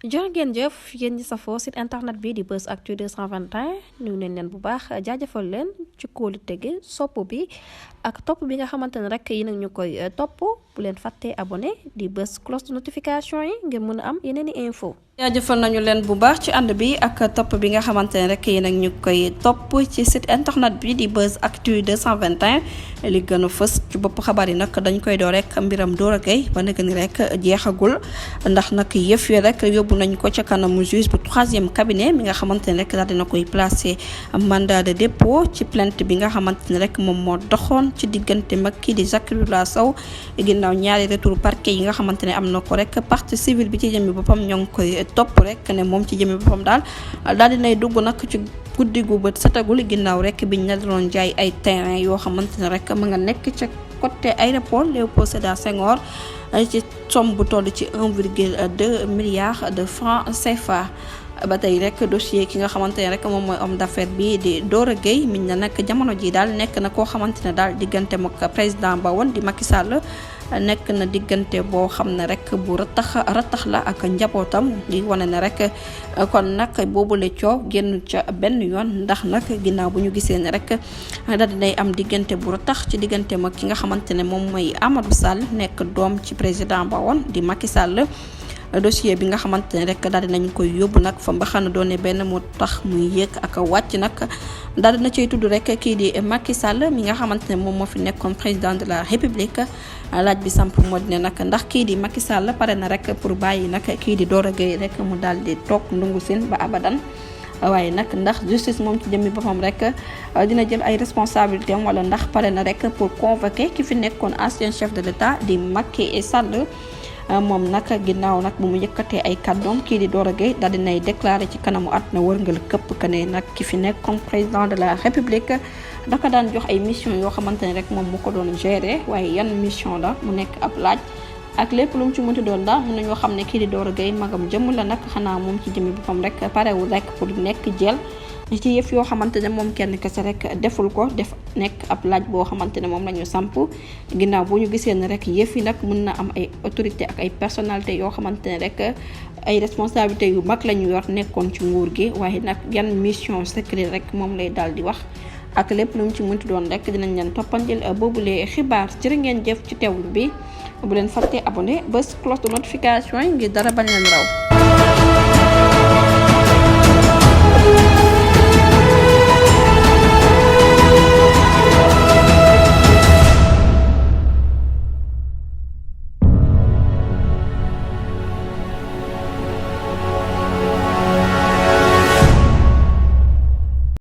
jërë ngeen jëf yéen ñi safoo site internet bi di Buzz Actu 221 nuyu nañ leen bu baax jaajëfal leen ci kóolu tege sopp bi ak topp bi nga xamante ne rek yi nag ñu koy topp bu leen fàttee abonné di bës cloche de notification yi ngir mën a am yeneen i info jaajëfal nañu leen bu baax ci ànd bi ak topp bi nga xamante ne rek yi nag ñu koy topp ci site internet bi di Buzz Actu 221 li gën a fës ci bopp xabaar yi nag dañ koy doo rek mbiram Doro Gueye ba nekk ni rek jeexagul ndax nag yëf yi rek yóbbu nañ ko ca kanamu juge bu 3e cabinet mi nga xamante ne rek daal dina koy placé mandat de dépôt ci plainte bi nga xamante ne rek moom moo doxoon ci diggante mag kii di Zakaria Sow ginnaaw ñaari retour parquet yi nga xamante ne am na ko rek partie civile bi ci jëmmi boppam ñoo ngi koy topp rek ne moom ci jëmmi boppam daal dinay dugg nag ci guddi gu bët setagul ginnaaw rek biñ la doon jaay ay terrain yoo xamante ne rek ma nga nekk ca côté aéroport Léopold Sédar Senghor ci somme bu toll ci 1,2 milliard de francs CFA. ba tey rek dossier ki nga xamante ne rek moom mooy homme d'affaires bi di Doro Gueye miñ na nag jamono ji daal nekk na koo xamante ne daal diggante ak président ba woon di Macky Sall nekk na diggante boo xam ne rek bu ratax la ak njabootam di wane ne rek kon nag boobule coow génn ca benn yoon ndax nag ginnaaw bu ñu gisee ne rek daal dinay am diggante bu ratax ci diggante ak ki nga xamante ne moom mooy Amadou Sall nekk doom ci président ba woon di Macky Sall. dossier bi nga xamante ne rek daal dinañ koy yóbbu nag fa mbaxana doone benn moo tax muy yéeg ak wàcc nag daal dina cay tudd rek kii di Macky Sall mi nga xamante ne moom moo fi nekkoon président de la République laaj bi samp moo di ne nag ndax kii di Macky Sall pare na rek pour bàyyi nag kii di Doro Gueye rek mu daal di toog ndungu sin ba abadan waaye nag ndax justice moom ci jëmmi boppam rek dina jël ay responsabilités am wala ndax pare na rek pour convoquer ki fi nekkoon ancien chef de l'État di Macky Sall. moom nag ginnaaw nag bu mu yëkkatee ay kàddoom kii di Doro Gueye daal dinay déclaré ci kanamu àdduna wërngal këpp que ne nag ki fi nekk comme président de la République daka daan jox ay mission yoo xamante ne rek moom mu ko doon gérer waaye yan mission la mu nekk ab laaj ak lépp lu mu ci mënti doon daal mën nañoo xam ne kii di Doro Gueye magam jëmm la nag xanaa moom ci jëmmi boppam rek parewul rek pour nekk jël ci yëf yoo xamante ne moom kenn kese rek deful ko def nekk ab laaj boo xamante ne moom la ñu samp ginnaaw boo ñu gisee ne rek yëf yi nag mën na am ay autorité ak ay personnalité yoo xamante ne rek ay responsabilité yu mag la ñu yor nekkoon ci nguur gi waaye nag yan mission secret rek moom lay daal di wax ak lépp lu mu ci mënti doon rek dinañ leen toppandil boobule xibaar jërë ngeen jëf ci teewlu bi bu leen fàttee abonné bës cloche de notification yi ngir dara bañ leen raw